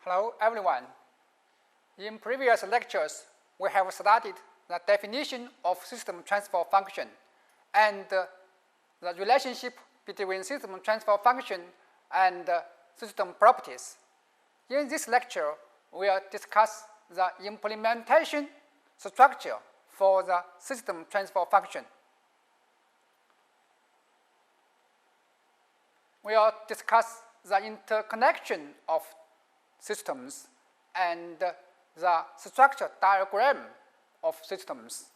Hello everyone. In previous lectures, we have studied the definition of system transfer function and the relationship between system transfer function and system properties. In this lecture, we will discuss the implementation structure for the system transfer function. We will discuss the interconnection of systems and the structure diagram of systems.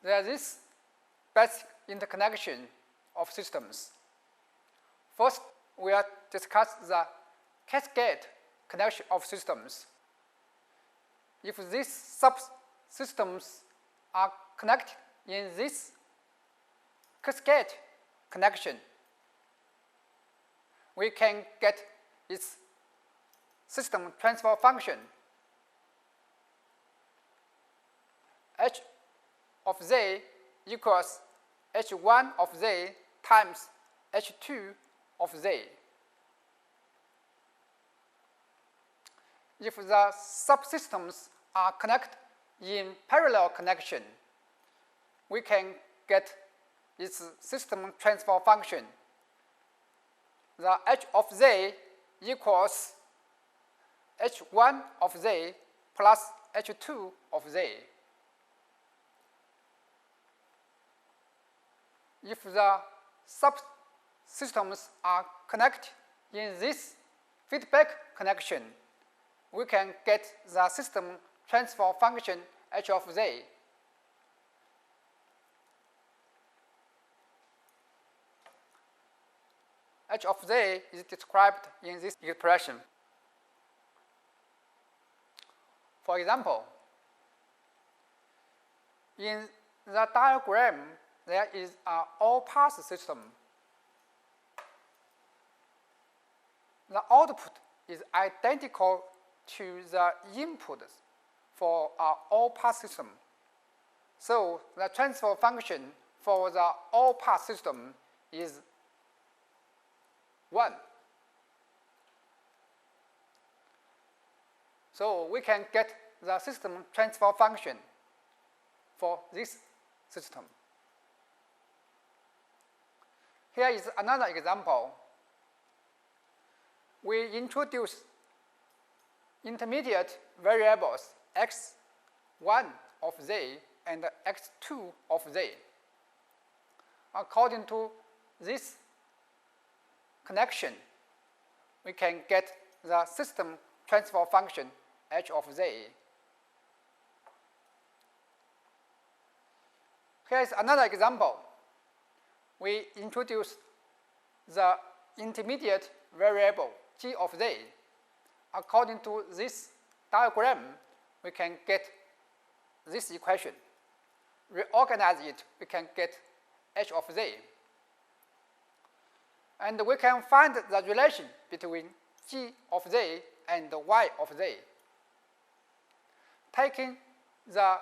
There is this basic interconnection of systems. First, we will discuss the cascade connection of systems. If these subsystems are connected in this cascade connection, we can get its system transfer function. H of z equals h1 of z times h2 of z. If the subsystems are connected in parallel connection, we can get its system transfer function. The h of z equals h1 of z plus h2 of z. If the subsystems are connected in this feedback connection, we can get the system transfer function h of z. H of z is described in this expression. For example, in the diagram, there is an all-pass system. The output is identical to the input for an all-pass system. So the transfer function for the all-pass system is 1. So we can get the system transfer function for this system. Here is another example. We introduce intermediate variables x1 of z and x2 of z. According to this connection, we can get the system transfer function h of z. Here is another example. We introduce the intermediate variable g of z. According to this diagram, we can get this equation. Reorganize it, we can get h of z. And we can find the relation between g of z and y of z. Taking the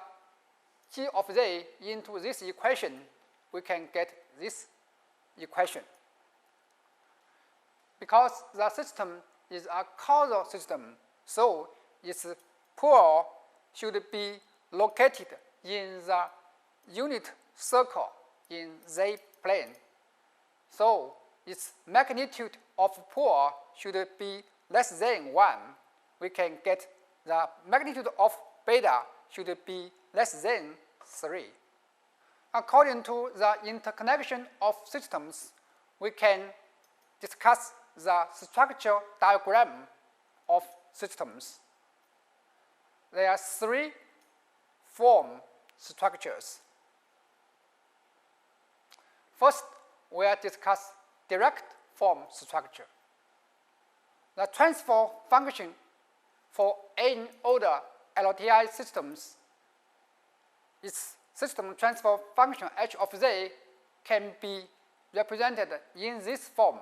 g of z into this equation, we can get this equation. Because the system is a causal system, so its pole should be located in the unit circle in z plane. So its magnitude of pole should be less than 1. We can get the magnitude of beta should be less than 3. According to the interconnection of systems, we can discuss the structure diagram of systems. There are 3 form structures. First, we will discuss direct form structure. The transfer function for n order LTI systems, its system transfer function h of z can be represented in this form.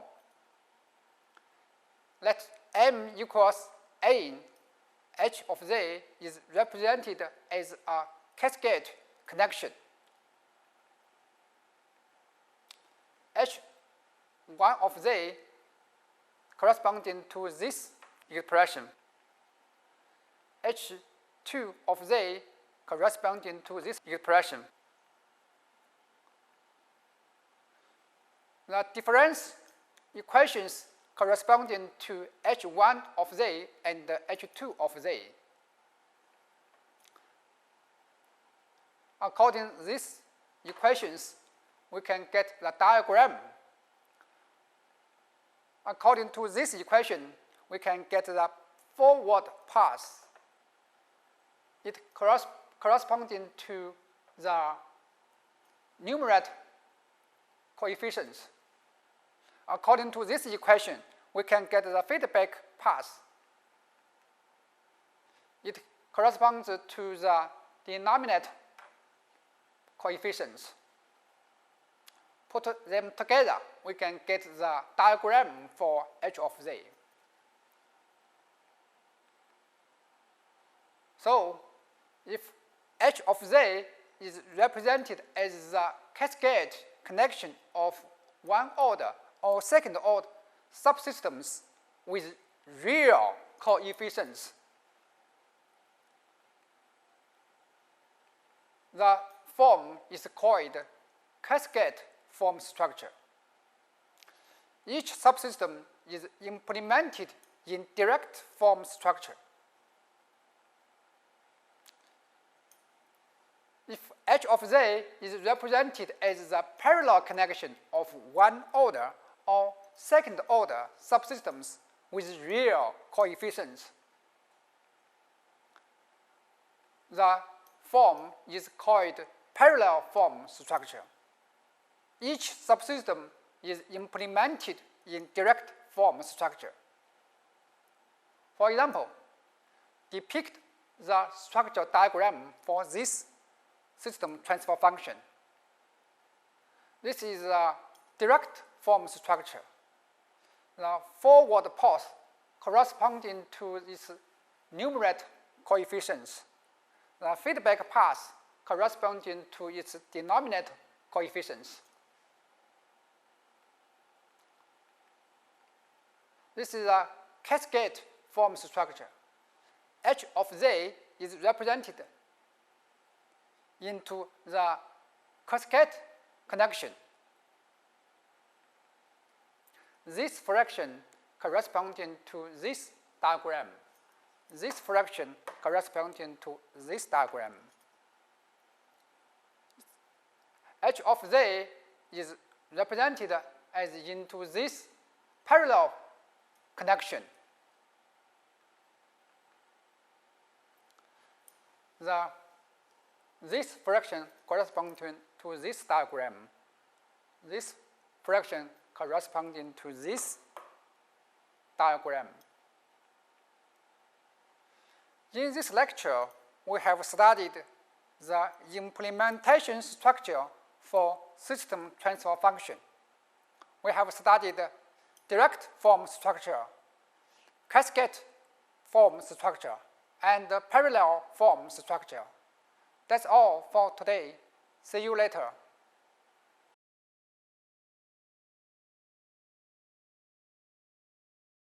Let m equals n, h of z is represented as a cascade connection. H1 of z corresponding to this expression. H2 of Z corresponding to this expression. The difference equations corresponding to H1 of Z and H2 of Z. According to these equations, we can get the diagram. According to this equation, we can get the forward path. It corresponding to the numerator coefficients. According to this equation, we can get the feedback path. It corresponds to the denominator coefficients. Put them together, we can get the diagram for H of Z. So, if H of Z is represented as the cascade connection of one order or second order subsystems with real coefficients, the form is called cascade form structure. Each subsystem is implemented in direct form structure. If H of Z is represented as the parallel connection of one order or second order subsystems with real coefficients, the form is called parallel form structure. Each subsystem is implemented in direct form structure. For example, depict the structure diagram for this system transfer function. This is a direct form structure. The forward path corresponding to its numerator coefficients. The feedback path corresponding to its denominator coefficients. This is a cascade form structure. H of Z is represented into the cascade connection. This fraction corresponding to this diagram. This fraction corresponding to this diagram. H of Z is represented as into this parallel connection. This fraction corresponding to this diagram. This fraction corresponding to this diagram. In this lecture, we have studied the implementation structure for system transfer function. We have studied direct form structure, cascade form structure, and parallel form structure. That's all for today. See you later.